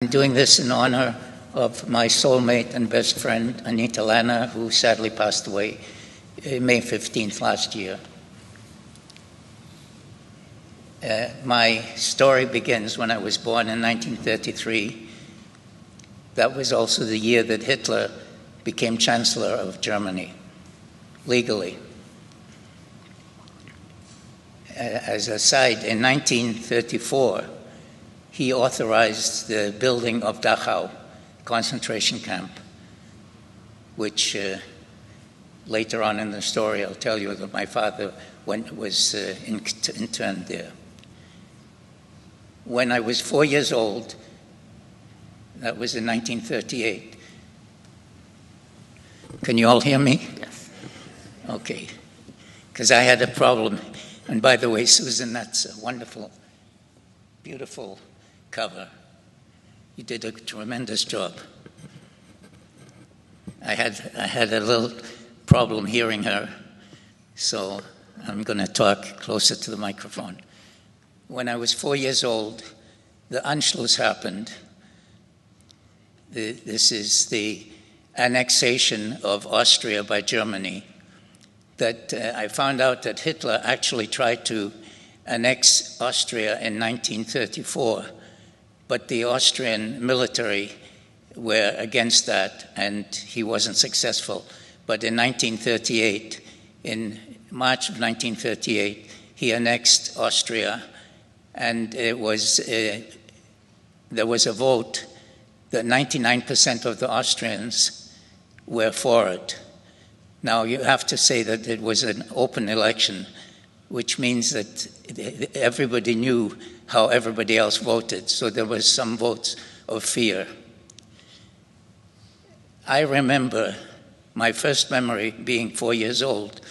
I'm doing this in honor of my soulmate and best friend, Anita Lana, who sadly passed away May 15th last year. My story begins when I was born in 1933. That was also the year that Hitler became Chancellor of Germany, legally. As a side, in 1934, he authorized the building of Dachau concentration camp, which later on in the story I'll tell you that my father was interned there. When I was 4 years old, that was in 1938. Can you all hear me? Yes. Okay. Because I had a problem. And by the way, Susan, that's a wonderful, beautiful cover. You did a tremendous job. I had a little problem hearing her, so I'm going to talk closer to the microphone. When I was 4 years old, the Anschluss happened. This is the annexation of Austria by Germany. That I found out that Hitler actually tried to annex Austria in 1934, but the Austrian military were against that, and he wasn't successful. But in 1938, in March of 1938, he annexed Austria, and there was a vote that 99% of the Austrians were for it. Now, you have to say that it was an open election, which means that everybody knew how everybody else voted, so there was some votes of fear. I remember my first memory, being 4 years old,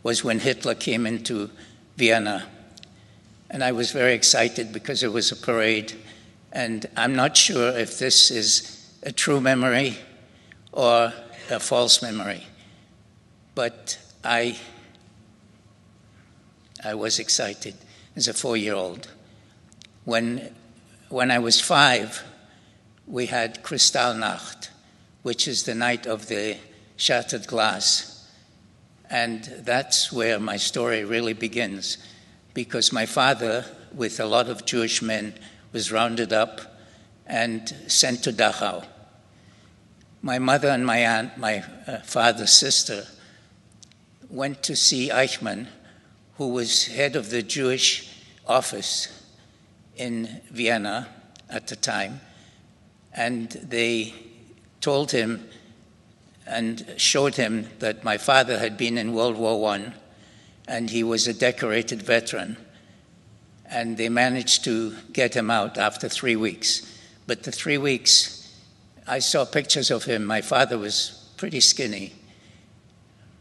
was when Hitler came into Vienna. And I was very excited because it was a parade. And I'm not sure if this is a true memory or a false memory. But I was excited as a 4-year-old. When I was 5, we had Kristallnacht, which is the night of the shattered glass. And that's where my story really begins, because my father, with a lot of Jewish men, was rounded up and sent to Dachau. My mother and my aunt, my father's sister, went to see Eichmann, who was head of the Jewish office in Vienna at the time, and they told him and showed him that my father had been in World War I, and he was a decorated veteran, and they managed to get him out after 3 weeks. But the 3 weeks, I saw pictures of him. My father was pretty skinny,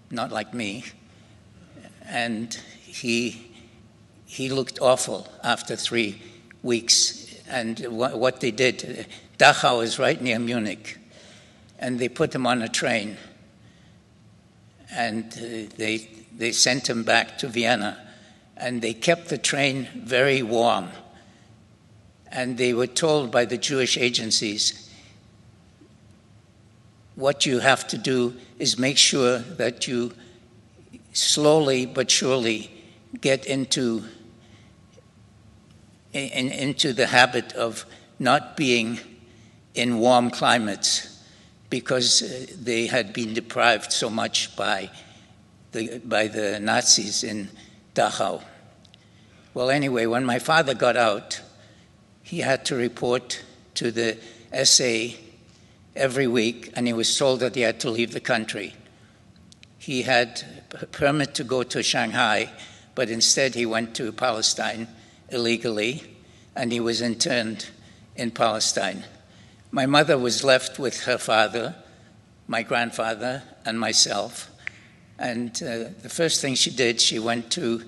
not like me, and he looked awful after 3 weeks. And what they did, Dachau is right near Munich, and they put him on a train, and they sent him back to Vienna, and they kept the train very warm. And they were told by the Jewish agencies, what you have to do is make sure that you slowly but surely get into the habit of not being in warm climates, because they had been deprived so much by the Nazis in Dachau. Well, anyway, when my father got out, he had to report to the SA every week, and he was told that he had to leave the country. He had a permit to go to Shanghai, but instead he went to Palestine illegally, and he was interned in Palestine. My mother was left with her father, my grandfather, and myself. And the first thing she did, she went to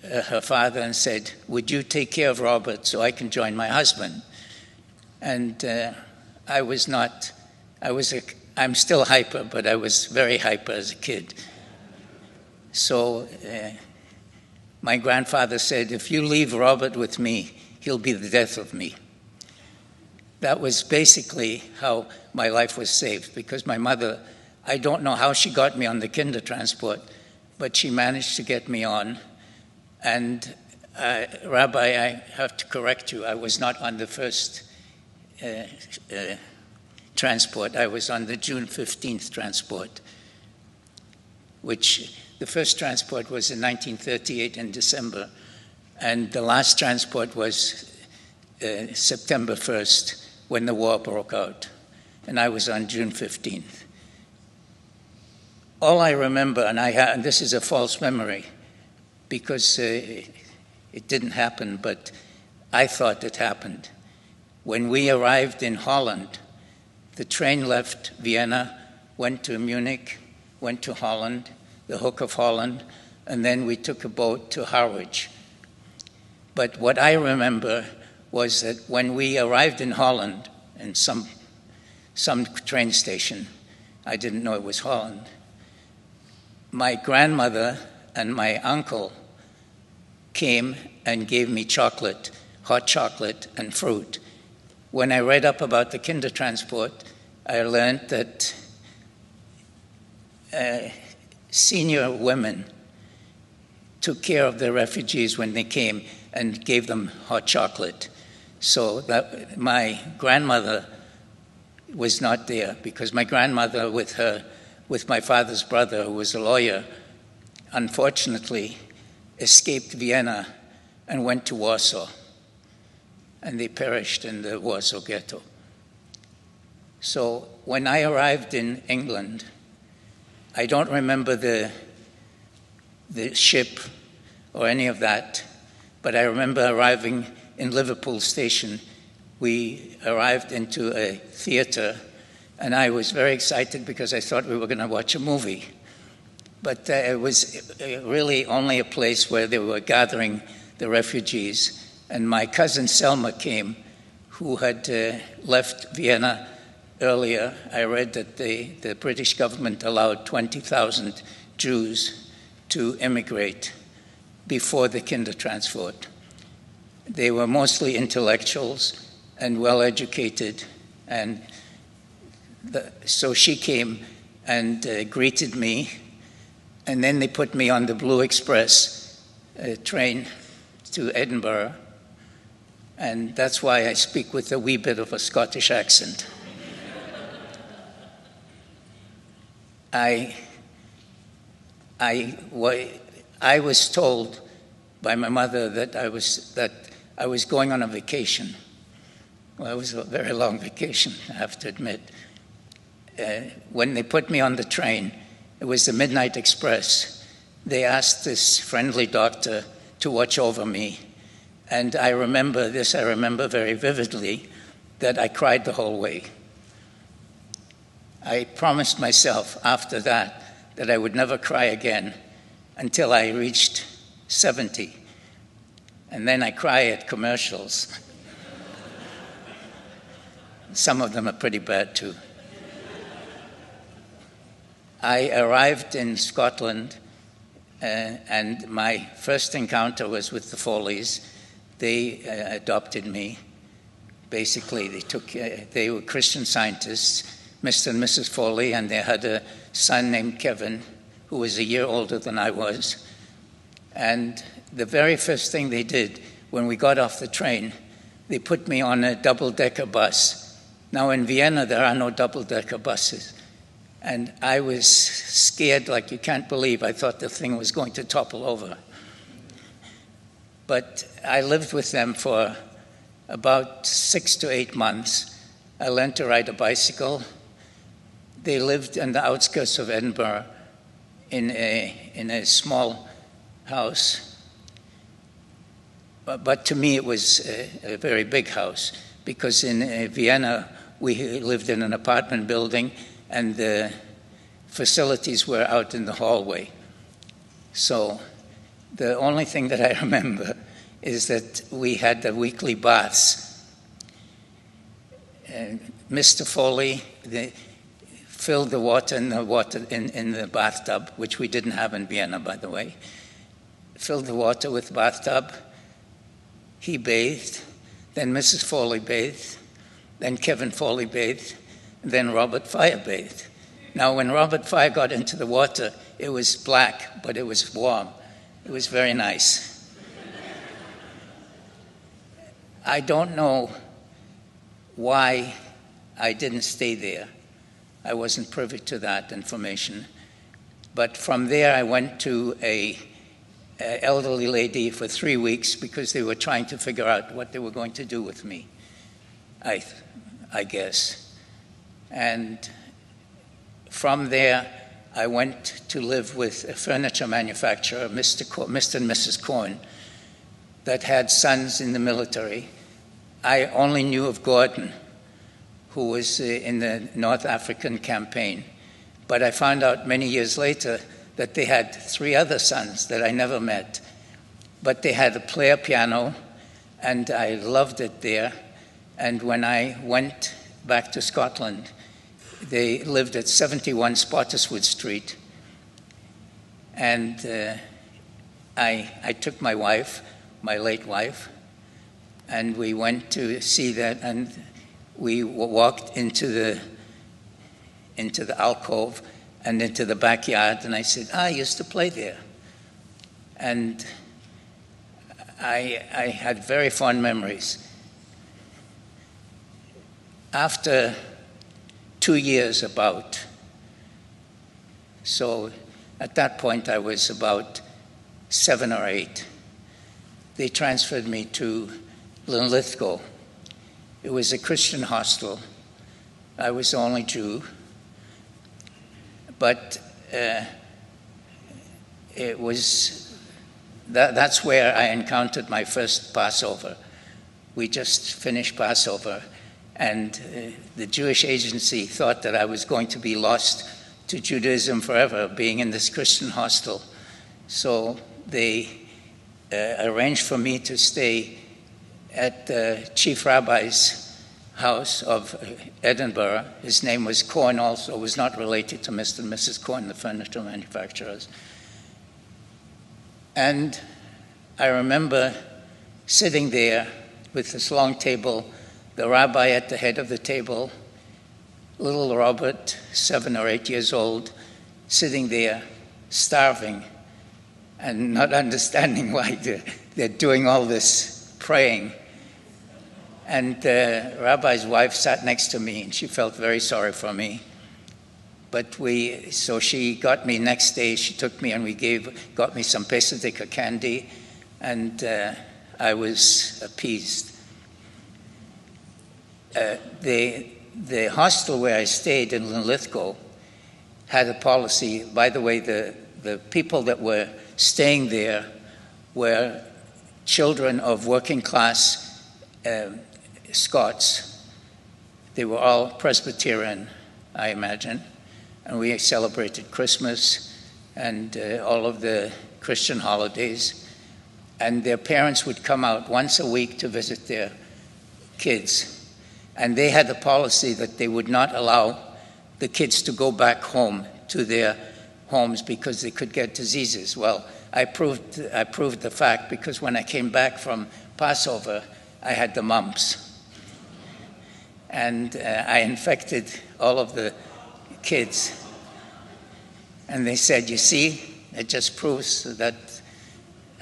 her father and said, "Would you take care of Robert so I can join my husband?" And I'm still hyper, but I was very hyper as a kid. So my grandfather said, "If you leave Robert with me, he'll be the death of me." that was basically how my life was saved, because my mother, I don't know how she got me on the kinder transport, but she managed to get me on. And Rabbi, I have to correct you, I was not on the first transport. I was on the June 15th transport, which the first transport was in 1938 in December, and the last transport was September 1st, when the war broke out, and I was on June 15th. All I remember, and this is a false memory, because it didn't happen, but I thought it happened. When we arrived in Holland, the train left Vienna, went to Munich, went to Holland, the Hook of Holland, and then we took a boat to Harwich. But what I remember was that when we arrived in Holland, in some train station, I didn't know it was Holland, my grandmother and my uncle came and gave me chocolate, hot chocolate and fruit. When I read up about the kinder transport, I learned that senior women took care of the refugees when they came and gave them hot chocolate. So that my grandmother was not there, because my grandmother with my father's brother, who was a lawyer, unfortunately escaped Vienna and went to Warsaw, and they perished in the Warsaw Ghetto. So when I arrived in England, I don't remember the ship or any of that, but I remember arriving in Liverpool Station. We arrived into a theater, and I was very excited because I thought we were going to watch a movie. But it was really only a place where they were gathering the refugees. And my cousin Selma came, who had left Vienna earlier. I read that the British government allowed 20,000 Jews to immigrate before the kinder transport. They were mostly intellectuals and well-educated, and so she came and greeted me, and then they put me on the Blue Express train to Edinburgh, and that's why I speak with a wee bit of a Scottish accent. I was told by my mother that I was going on a vacation. Well, it was a very long vacation, I have to admit. When they put me on the train, it was the Midnight Express. They asked this friendly doctor to watch over me, and I remember very vividly, that I cried the whole way. I promised myself after that I would never cry again until I reached 70. And then I cry at commercials. Some of them are pretty bad too. I arrived in Scotland, and my first encounter was with the Foleys. They adopted me. Basically, they were Christian Scientists, Mr. and Mrs. Foley, and they had a son named Kevin, who was a year older than I was. And the very first thing they did when we got off the train, they put me on a double-decker bus. Now in Vienna, there are no double-decker buses. And I was scared like you can't believe. I thought the thing was going to topple over. But I lived with them for about 6 to 8 months. I learned to ride a bicycle. They lived in the outskirts of Edinburgh in a small house. But to me, it was a very big house, because in Vienna, we lived in an apartment building, and the facilities were out in the hallway. So the only thing that I remember is that we had the weekly baths. Mr. Foley filled the water in the bathtub, which we didn't have in Vienna, by the way. Filled the water with bathtub. He bathed. Then Mrs. Foley bathed. then Kevin Foley bathed, and then Robert Freier bathed. Now, when Robert Freier got into the water, it was black, but it was warm. It was very nice. I don't know why I didn't stay there. I wasn't privy to that information. But from there, I went to an elderly lady for 3 weeks because they were trying to figure out what they were going to do with me, I guess. And from there, I went to live with a furniture manufacturer, Mr. and Mrs. Cohen, that had sons in the military. I only knew of Gordon, who was in the North African campaign. But I found out many years later that they had 3 other sons that I never met. But they had a player piano, and I loved it there. And when I went back to Scotland, they lived at 71 Spottiswoode Street. And I took my wife, my late wife, and we went to see that, and we walked into the alcove and into the backyard, and I said, I used to play there. And I had very fond memories. After 2 years about, so at that point I was about 7 or 8, they transferred me to Linlithgow. It was a Christian hostel. I was the only Jew. But it was that's where I encountered my first Passover. We just finished Passover, and the Jewish agency thought that I was going to be lost to Judaism forever, being in this Christian hostel. So they arranged for me to stay at the chief rabbi's house of Edinburgh. His name was Cohen also, was not related to Mr. and Mrs. Cohen, the furniture manufacturers. And I remember sitting there with this long table, the rabbi at the head of the table, little Robert, 7 or 8 years old, sitting there, starving, and not understanding why they're doing all this praying. And the rabbi's wife sat next to me, and she felt very sorry for me. But so she got me next day, she took me and got me some pesadika candy, and I was appeased. The hostel where I stayed in Linlithgow had a policy. By the way, the people that were staying there were children of working class Scots. They were all Presbyterian, I imagine, and we celebrated Christmas and all of the Christian holidays, and their parents would come out once a week to visit their kids, and they had the policy that they would not allow the kids to go back home to their homes because they could get diseases. Well, I proved the fact, because when I came back from Passover, I had the mumps. And I infected all of the kids. And they said, you see, it just proves that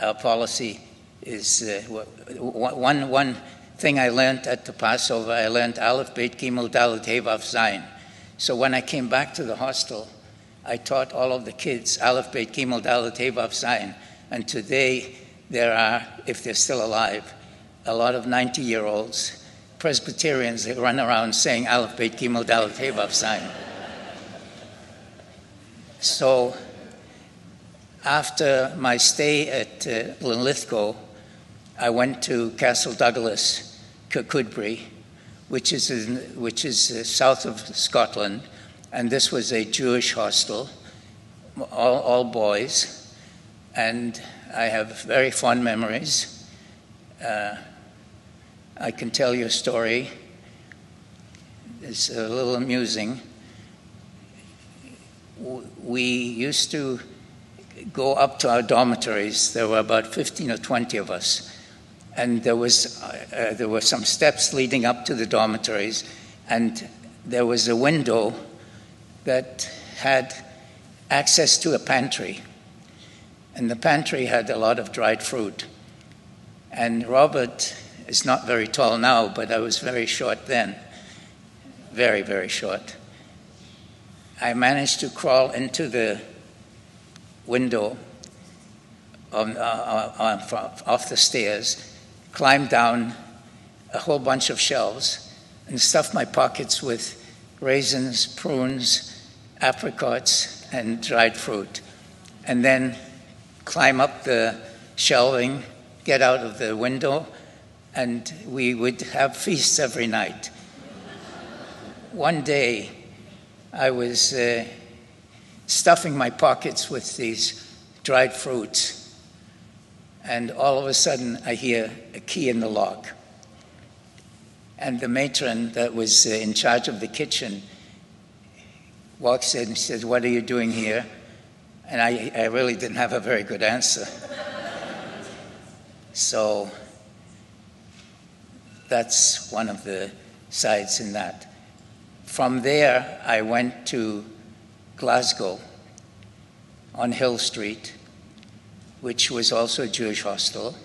our policy is... One thing I learned at the Passover, I learned Aleph, Bet, Gimel, Dalet, Hey, Vav, Zayin. So when I came back to the hostel, I taught all of the kids Aleph, Bet, Gimel, Dalet, Hey, Vav, Zayin. And today there are, if they're still alive, a lot of 90-year-olds, Presbyterians, that run around saying Aleph, Bet, Gimel, Dalet, Hey, Vav, Zayin. So after my stay at Linlithgow, I went to Castle Douglas, Kirkcudbright, which is south of Scotland, and this was a Jewish hostel, all boys, and I have very fond memories. I can tell you a story. It's a little amusing. We used to go up to our dormitories. There were about 15 or 20 of us. And there were some steps leading up to the dormitories, and there was a window that had access to a pantry. And the pantry had a lot of dried fruit. And Robert is not very tall now, but I was very short then. Very, very short. I managed to crawl into the window off the stairs, climb down a whole bunch of shelves, and stuff my pockets with raisins, prunes, apricots, and dried fruit. And then climb up the shelving, get out of the window, and we would have feasts every night. One day, I was stuffing my pockets with these dried fruits, and all of a sudden I hear a key in the lock. And the matron that was in charge of the kitchen walks in and says, "What are you doing here?" And I really didn't have a very good answer. So that's one of the sides in that. From there, I went to Glasgow on Hill Street, which was also a Jewish hostel.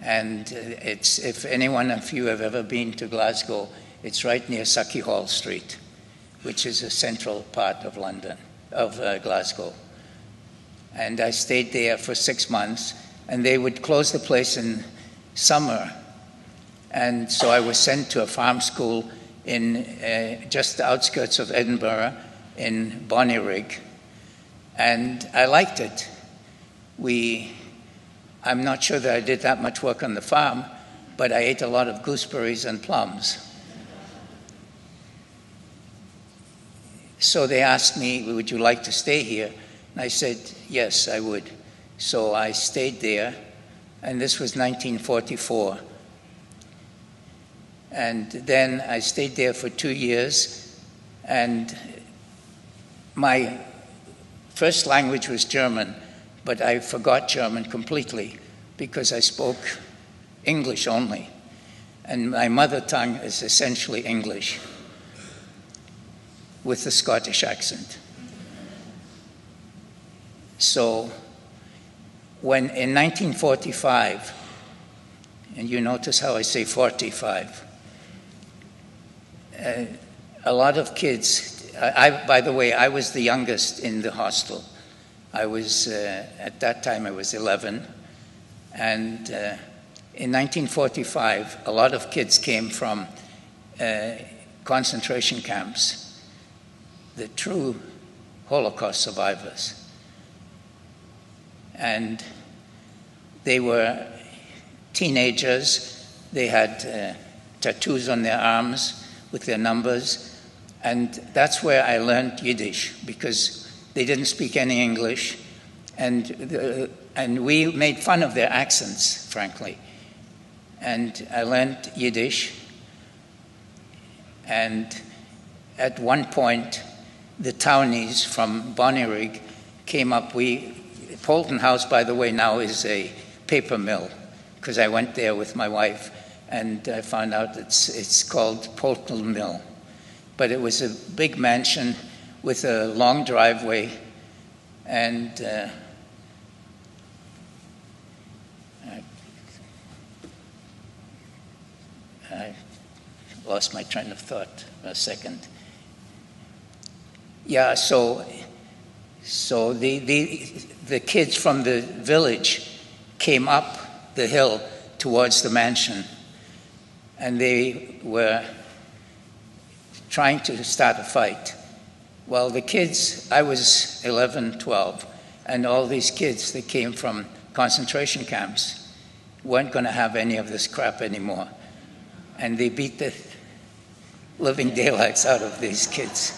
And if anyone of you have ever been to Glasgow, it's right near Sauchiehall Street, which is a central part of Glasgow. And I stayed there for 6 months, and they would close the place in summer. And so I was sent to a farm school in just the outskirts of Edinburgh in Bonnyrigg. And I liked it. I'm not sure that I did that much work on the farm, but I ate a lot of gooseberries and plums. So they asked me, "Would you like to stay here?" And I said, yes, I would. So I stayed there, and this was 1944. And then I stayed there for 2 years, and my first language was German, but I forgot German completely because I spoke English only. And my mother tongue is essentially English with a Scottish accent. So when in 1945, and you notice how I say 45, a lot of kids, by the way, I was the youngest in the hostel. I was, at that time, I was 11. And in 1945, a lot of kids came from concentration camps, the true Holocaust survivors. And they were teenagers. They had tattoos on their arms with their numbers. And that's where I learned Yiddish, because they didn't speak any English. And we made fun of their accents, frankly. And I learned Yiddish. And at one point, the townies from Bonnyrigg came up. Polton House, by the way, now is a paper mill, because I went there with my wife, and I found out it's called Polton Mill. But it was a big mansion with a long driveway, and I lost my train of thought for a second. Yeah, so the kids from the village came up the hill towards the mansion, and they were trying to start a fight. Well, the kids, I was 11, 12, and all these kids that came from concentration camps weren't going to have any of this crap anymore. And they beat the living daylights out of these kids.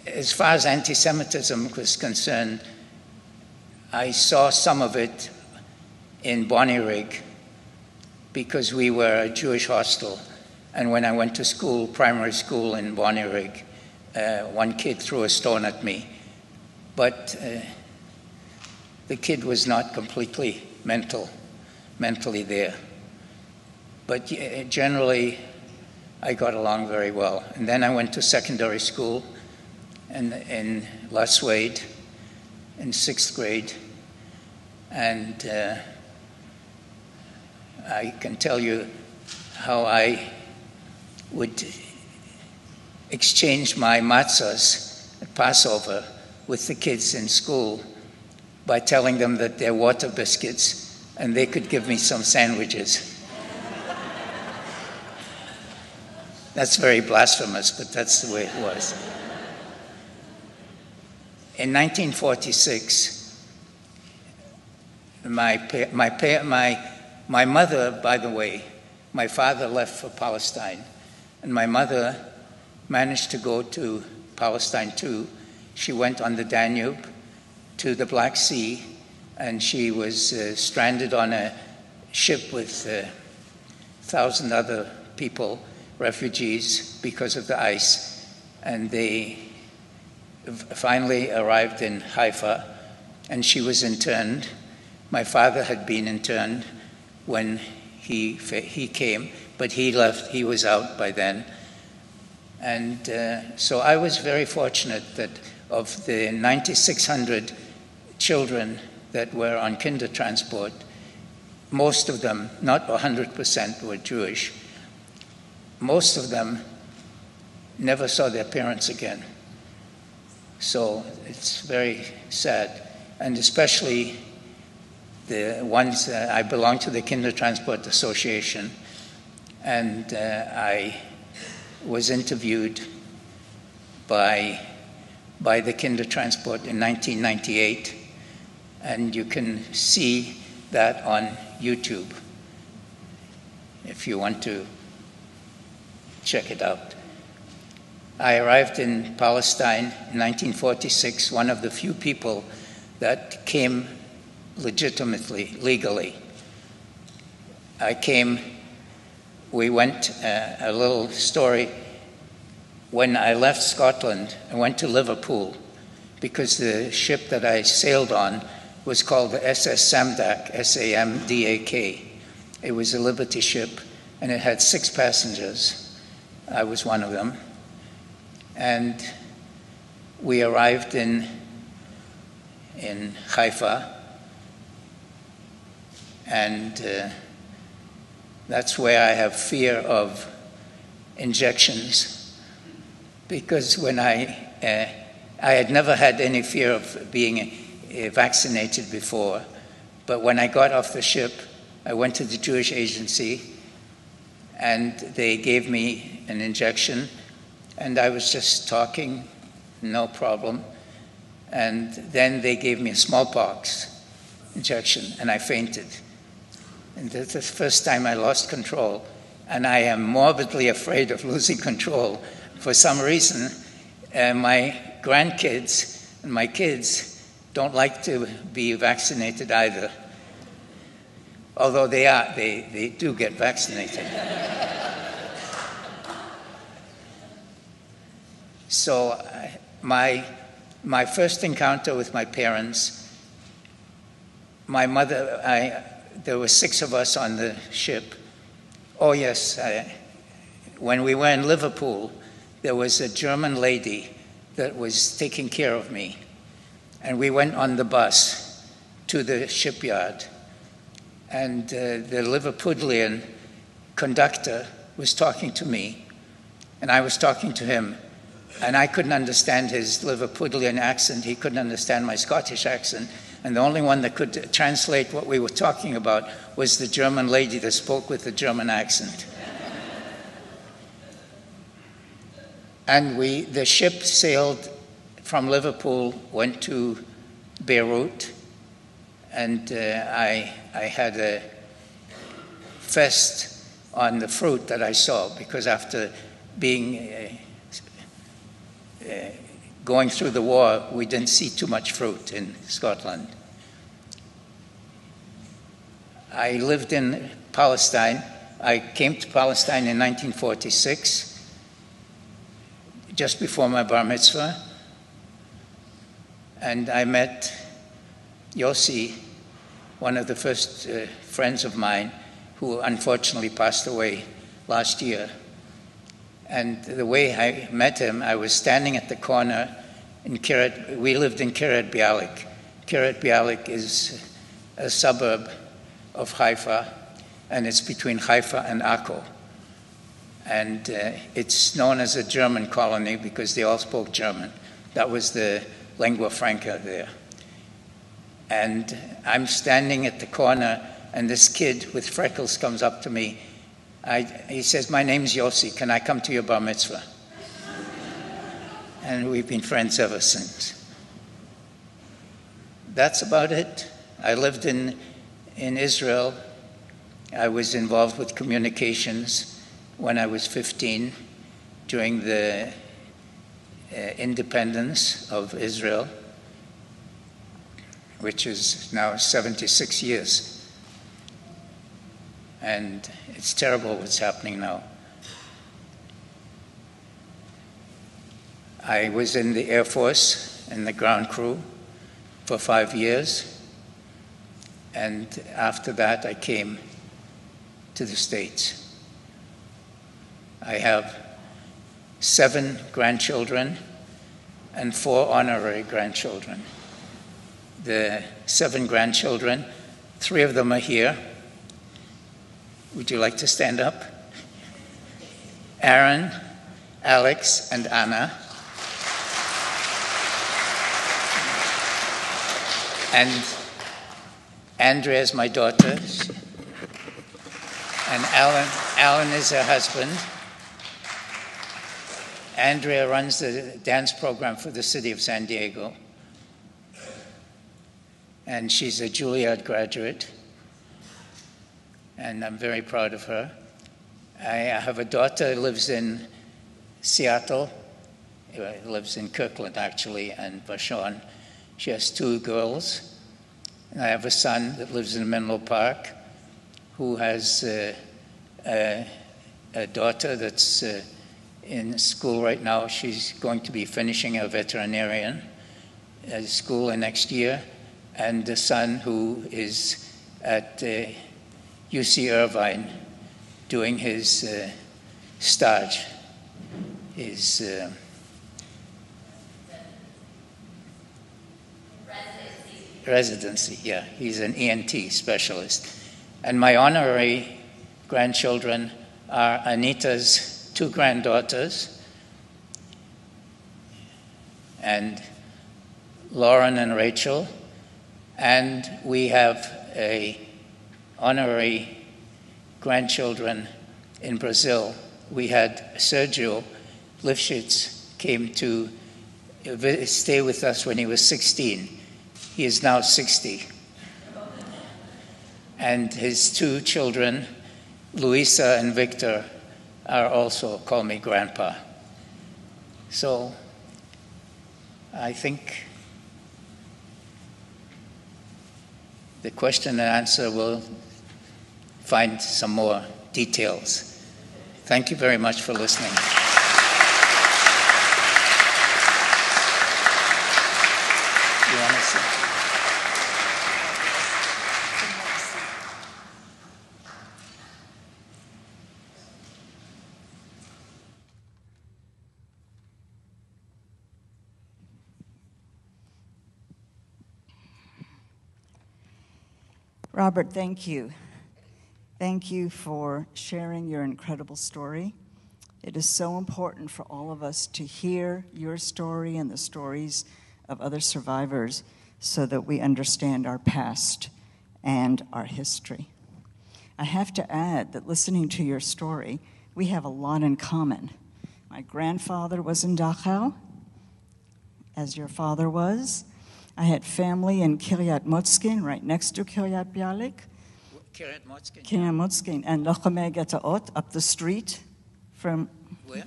As far as anti-Semitism was concerned, I saw some of it in Bonnyrigg because we were a Jewish hostel. And when I went to school, primary school in Bonnyrigg, one kid threw a stone at me. But the kid was not completely mentally there. But generally, I got along very well. And then I went to secondary school in La Suede in 6th grade. And I can tell you how I would exchange my matzahs at Passover with the kids in school by telling them that they're water biscuits and they could give me some sandwiches. That's very blasphemous, but that's the way it was. In 1946, my mother, by the way, my father left for Palestine, and my mother managed to go to Palestine too. She went on the Danube to the Black Sea, and she was stranded on a ship with 1,000 other people, refugees, because of the ice. And they finally arrived in Haifa, and she was interned. My father had been interned when he came, but he left, he was out by then. And so I was very fortunate that of the 9,600 children that were on kinder transport, most of them, not 100%, were Jewish. Most of them never saw their parents again. So it's very sad. And especially the ones, I belong to the Kinder Transport Association, and I was interviewed by the Kinder Transport in 1998, and you can see that on YouTube if you want to check it out. I arrived in Palestine in 1946, one of the few people that came legitimately, legally. We went, a little story, when I left Scotland, I went to Liverpool because the ship that I sailed on was called the SS Samdak, S-A-M-D-A-K. It was a Liberty ship, and it had 6 passengers. I was one of them. And we arrived in Haifa, and that's where I have fear of injections, because when I had never had any fear of being vaccinated before, but when I got off the ship, I went to the Jewish agency, and they gave me an injection, and I was just talking, no problem, and then they gave me a smallpox injection, and I fainted. And that's the first time I lost control, and I am morbidly afraid of losing control. For some reason, my grandkids and my kids don't like to be vaccinated either, although they do get vaccinated. So my first encounter with my parents, my mother, there were 6 of us on the ship. Oh yes, when we were in Liverpool, there was a German lady that was taking care of me. And we went on the bus to the shipyard. And the Liverpudlian conductor was talking to me, and I was talking to him. And I couldn't understand his Liverpudlian accent. He couldn't understand my Scottish accent. And the only one that could translate what we were talking about was the German lady that spoke with the German accent. And the ship sailed from Liverpool, went to Beirut, and I had a fest on the fruit that I saw, because after being going through the war, we didn't see too much fruit in Scotland. I lived in Palestine. I came to Palestine in 1946, just before my bar mitzvah, and I met Yossi one of the first friends of mine who unfortunately passed away last year. And the way I met him, I was standing at the corner in Kiryat. We lived in Kiryat Bialik. Kiryat Bialik is a suburb of Haifa, and it's between Haifa and Akko. And it's known as a German colony because they all spoke German. That was the lingua franca there. And I'm standing at the corner, and this kid with freckles comes up to me. He says, "My name's Yossi. Can I come to your bar mitzvah?" And we've been friends ever since. That's about it. I lived in Israel. I was involved with communications when I was 15 during the independence of Israel, which is now 76 years. And it's terrible what's happening now. I was in the Air Force, in the ground crew, for 5 years. And after that, I came to the States. I have 7 grandchildren and 4 honorary grandchildren. The 7 grandchildren, 3 of them are here. Would you like to stand up? Aaron, Alex, and Anna. And Andrea is my daughter. And Alan is her husband. Andrea runs the dance program for the city of San Diego. And she's a Juilliard graduate. And I'm very proud of her. I have a daughter who lives in Seattle. Lives in Kirkland, actually, and Vashon. She has 2 girls. And I have a son that lives in Menlo Park who has a daughter that's in school right now. She's going to be finishing her veterinarian school next year. And a son who is at UC Irvine doing his stage, his residency. Yeah, he's an ENT specialist. And my honorary grandchildren are Anita's 2 granddaughters and Lauren and Rachel. And we have a honorary grandchildren in Brazil. We had Sergio Lifshitz came to stay with us when he was 16. He is now 60. And his 2 children, Luisa and Victor, are also call me Grandpa. So I think the question and answer will find some more details. Thank you very much for listening. You want to say? Robert, thank you. Thank you for sharing your incredible story. It is so important for all of us to hear your story and the stories of other survivors so that we understand our past and our history. I have to add that listening to your story, we have a lot in common. My grandfather was in Dachau, as your father was. I had family in Kiryat Motzkin, right next to Kiryat Bialik. Kiryat Motzkin. Kiryat Motzkin, and Lochamei Getaot, up the street from... Where?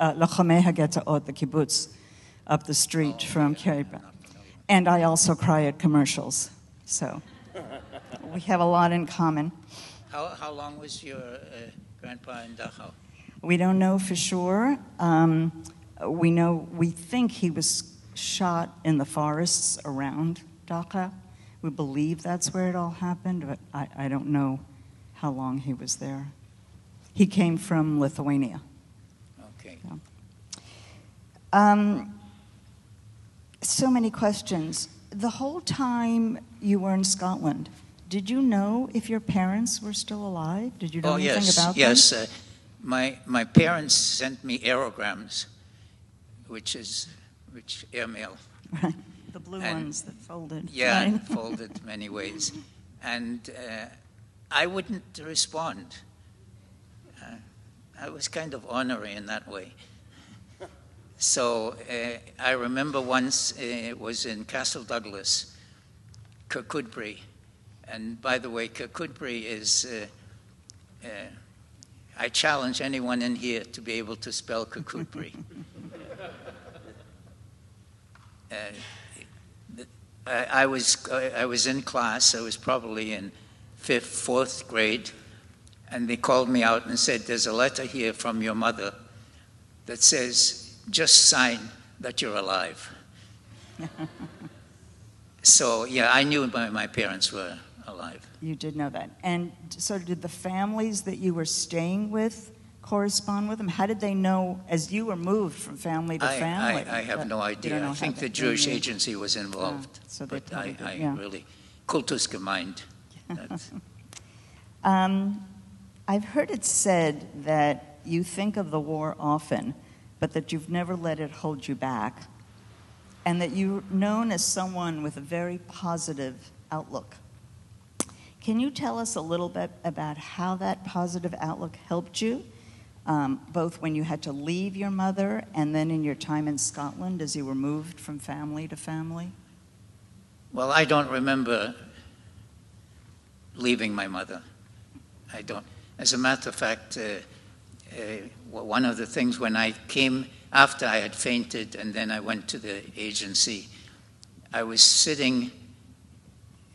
Lochamei HaGetaot, the kibbutz, up the street from Kiryat Bialik. And I also cry at commercials, so we have a lot in common. How long was your grandpa in Dachau? We don't know for sure. We think he was shot in the forests around Dachau. We believe that's where it all happened, but I don't know how long he was there. He came from Lithuania. Okay. So many questions. The whole time you were in Scotland, did you know if your parents were still alive? Did you know anything about them? Yes. My parents sent me aerograms, which airmail. Right. The blue ones that folded. Yeah, right? folded many ways. And I wouldn't respond. I was kind of ornery in that way. So I remember once it was in Castle Douglas, Kirkcudbright. And by the way, Kirkcudbright is, I challenge anyone in here to be able to spell Kirkcudbright. I was in class. I was probably in fourth grade, and they called me out and said, "There's a letter here from your mother that says, just sign that you're alive." So, yeah, I knew my parents were alive. You did know that. And so did the families that you were staying with correspond with them? How did they know as you were moved from family to family? I have no idea. I think the Jewish agency was involved. So they but I yeah. really, Kultus gemeint. I've heard it said that you think of the war often, but that you've never let it hold you back, and that you're known as someone with a very positive outlook. Can you tell us a little bit about how that positive outlook helped you, both when you had to leave your mother and then in your time in Scotland as you were moved from family to family? Well, I don't remember leaving my mother. I don't. As a matter of fact, one of the things when I came, after I had fainted and then I went to the agency, I was sitting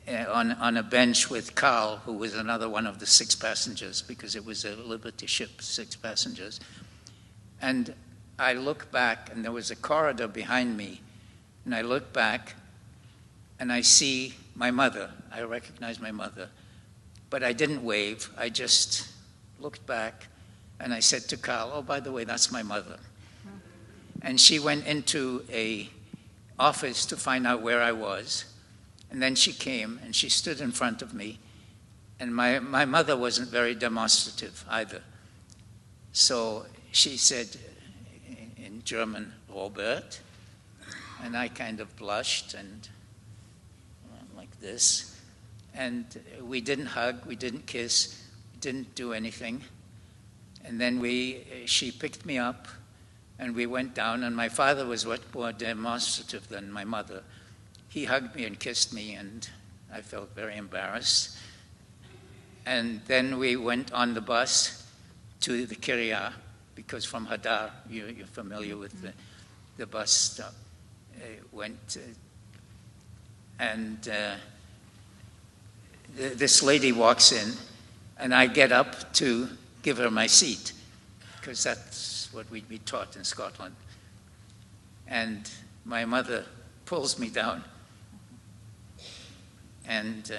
on a bench with Carl, who was another one of the 6 passengers, because it was a Liberty ship, 6 passengers. And I look back, and there was a corridor behind me, and I look back, and I see my mother. I recognize my mother. But I didn't wave. I just looked back, and I said to Carl, "Oh, by the way, that's my mother." And she went into a office to find out where I was. And then she came, and she stood in front of me. And my mother wasn't very demonstrative either. So she said in German, "Robert." And I kind of blushed and like this. And we didn't hug, we didn't kiss, didn't do anything. And then she picked me up, and we went down, and my father was much more demonstrative than my mother. He hugged me and kissed me, and I felt very embarrassed. And then we went on the bus to the Kiryah, because from Hadar, you're familiar with the bus stop, this lady walks in, and I get up to give her my seat, because that's what we'd be taught in Scotland. And my mother pulls me down. And,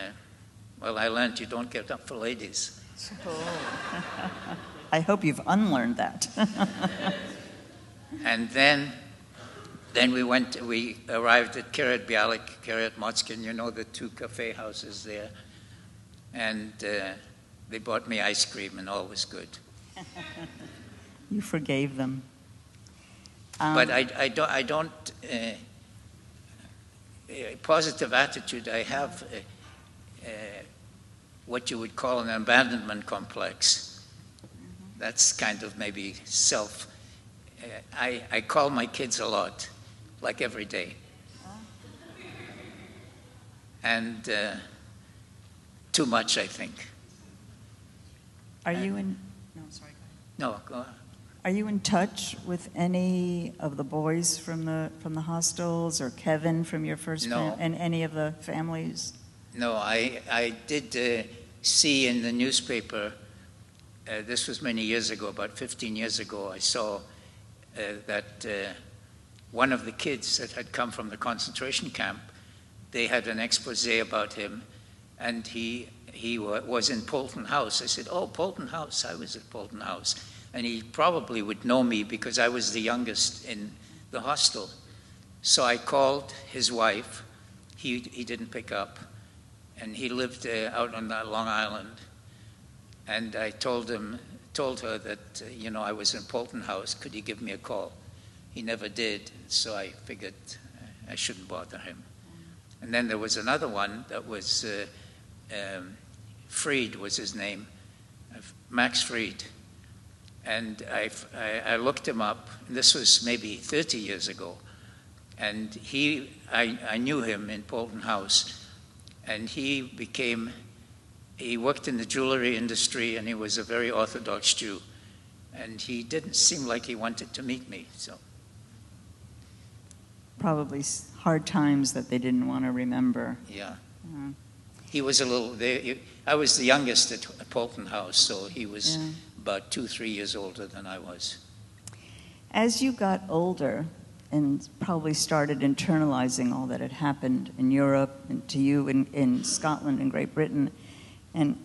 well, I learned you don't get up for ladies. I hope you've unlearned that. And then we arrived at Kiryat Bialik, Kiryat Motzkin, you know, the 2 cafe houses there. And they bought me ice cream, and all was good. You forgave them. But I don't positive attitude. I have what you would call an abandonment complex. That's kind of maybe self. I call my kids a lot, like every day. And too much, I think. Are you in? No, sorry. No, go on. Are you in touch with any of the boys from the hostels, or Kevin from your first and any of the families? No, I did see in the newspaper. This was many years ago, about 15 years ago. I saw that one of the kids that had come from the concentration camp they had an expose about him, and he was in Polton House. I said, "Oh, Polton House, I was at Polton House." And he probably would know me because I was the youngest in the hostel. So I called his wife. He didn't pick up, and he lived out on Long Island. And I told her that, I was in Polton House. Could he give me a call? He never did, so I figured I shouldn't bother him. And then there was another one that was Fried was his name, Max Fried. And I looked him up, and this was maybe 30 years ago. And I knew him in Polton House, and he worked in the jewelry industry, and he was a very Orthodox Jew. And he didn't seem like he wanted to meet me, so. Probably hard times that they didn't want to remember. Yeah. He was I was the youngest at Polton House, so he was about 2-3 years older than I was. As you got older and probably started internalizing all that had happened in Europe and to you in Scotland and Great Britain and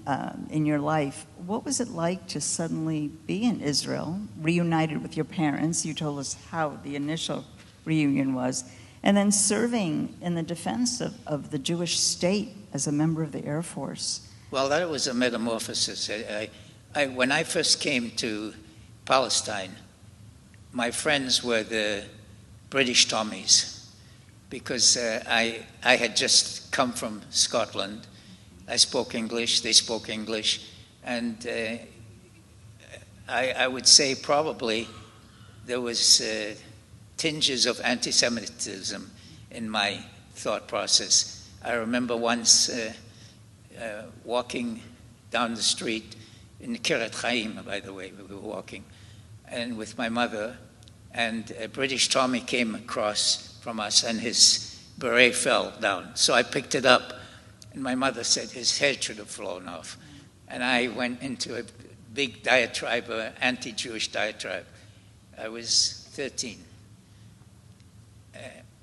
in your life, what was it like to suddenly be in Israel, reunited with your parents? You told us how the initial reunion was, and then serving in the defense of the Jewish state as a member of the Air Force. Well, that was a metamorphosis. When I first came to Palestine, my friends were the British Tommies, because I had just come from Scotland. I spoke English, they spoke English, and I would say probably there was tinges of anti-Semitism in my thought process. I remember once walking down the street in Kiryat Chaim, by the way, we were walking, and with my mother, and a British Tommy came across from us, and his beret fell down. So I picked it up, and my mother said his head should have flown off. And I went into a big diatribe, an anti-Jewish diatribe. I was 13.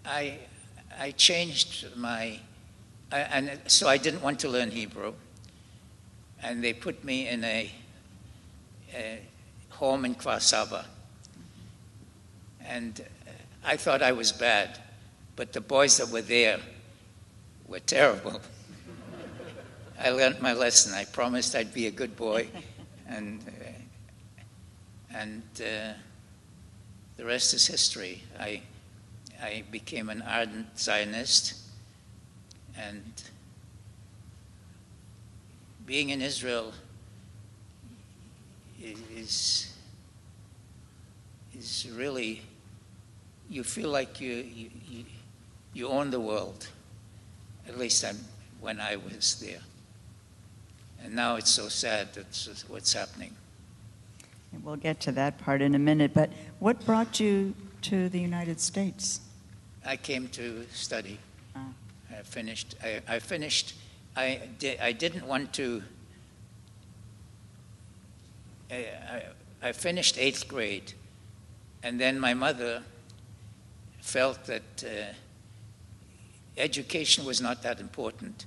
I changed and so I didn't want to learn Hebrew. And they put me in a home in Kfar Saba. And I thought I was bad, but the boys that were there were terrible. I learned my lesson. I promised I'd be a good boy, and the rest is history. I became an ardent Zionist, and being in Israel is really, you feel like you own the world. At least when I was there. And now it's so sad that's what's happening. We'll get to that part in a minute, but what brought you to the United States? I came to study. I finished. I didn't want to. I finished 8th grade, and then my mother felt that education was not that important.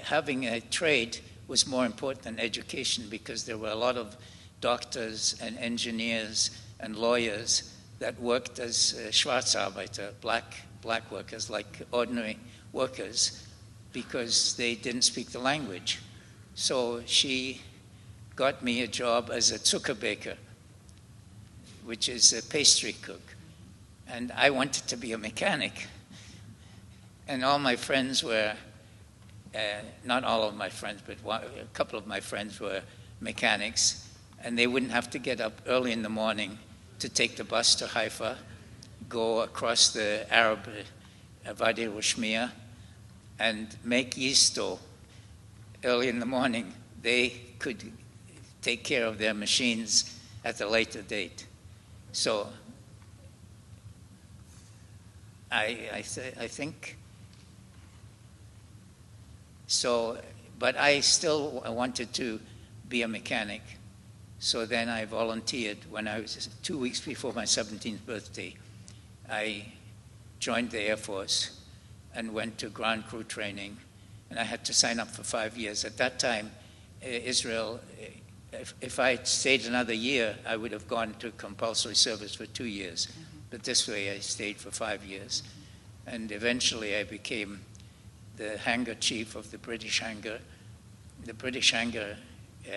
Having a trade was more important than education, because there were a lot of doctors and engineers and lawyers that worked as Schwarzarbeiter, black workers, like ordinary workers, because they didn't speak the language. So she got me a job as a Zuckerbaker, which is a pastry cook. And I wanted to be a mechanic. And all my friends were, not all of my friends, but a couple of my friends were mechanics, and they wouldn't have to get up early in the morning to take the bus to Haifa, go across the Arab Wadi Rushmiya, and make yeast dough early in the morning. They could take care of their machines at a later date. So I think so, but I still wanted to be a mechanic. So then I volunteered when I was 2 weeks before my 17th birthday. I joined the Air Force, and went to ground crew training, and I had to sign up for 5 years. At that time, Israel, if I had stayed another year, I would have gone to compulsory service for 2 years. But this way, I stayed for 5 years. And eventually, I became the hangar chief of the British hangar. The British hangar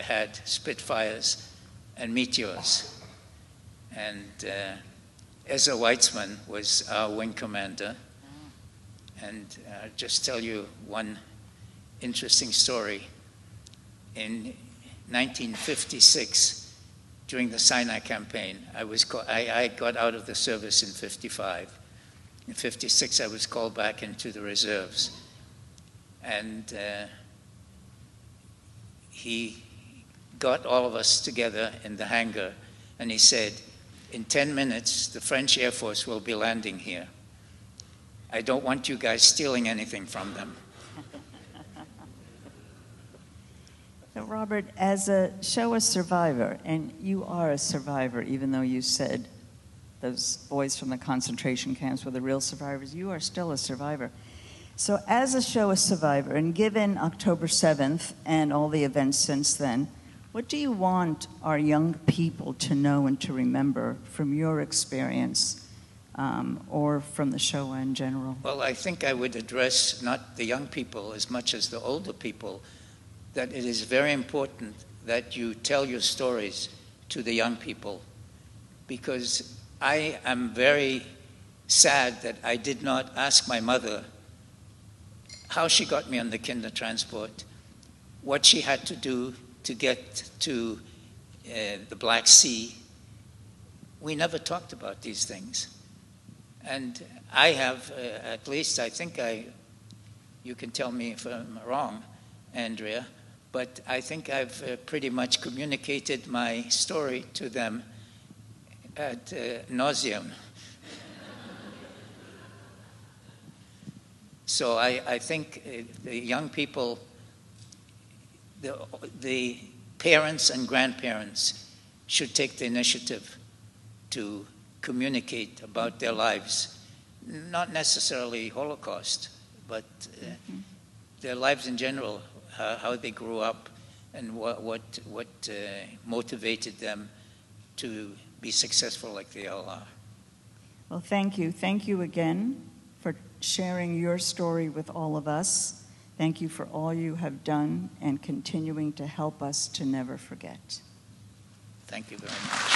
had Spitfires and Meteors. And Ezra Weitzman was our wing commander. And I'll just tell you one interesting story. In 1956, during the Sinai campaign, I got out of the service in 55. In 56, I was called back into the reserves. And he got all of us together in the hangar, and he said, in 10 minutes, the French Air Force will be landing here. I don't want you guys stealing anything from them. So Robert, as a Shoah survivor, and you are a survivor, even though you said those boys from the concentration camps were the real survivors, you are still a survivor. So as a Shoah survivor, and given October 7th and all the events since then, what do you want our young people to know and to remember from your experience or from the Shoah in general? Well, I think I would address not the young people as much as the older people, that it is very important that you tell your stories to the young people, because I am very sad that I did not ask my mother how she got me on the kinder transport, what she had to do to get to the Black Sea. We never talked about these things. And I have, at least I think you can tell me if I'm wrong, Andrea, but I think I've pretty much communicated my story to them ad nauseum. So I think the young people, the parents and grandparents should take the initiative to communicate about their lives, not necessarily Holocaust, but their lives in general, how they grew up, and what motivated them to be successful like they all are. Well, thank you. Thank you again for sharing your story with all of us. Thank you for all you have done and continuing to help us to never forget. Thank you very much.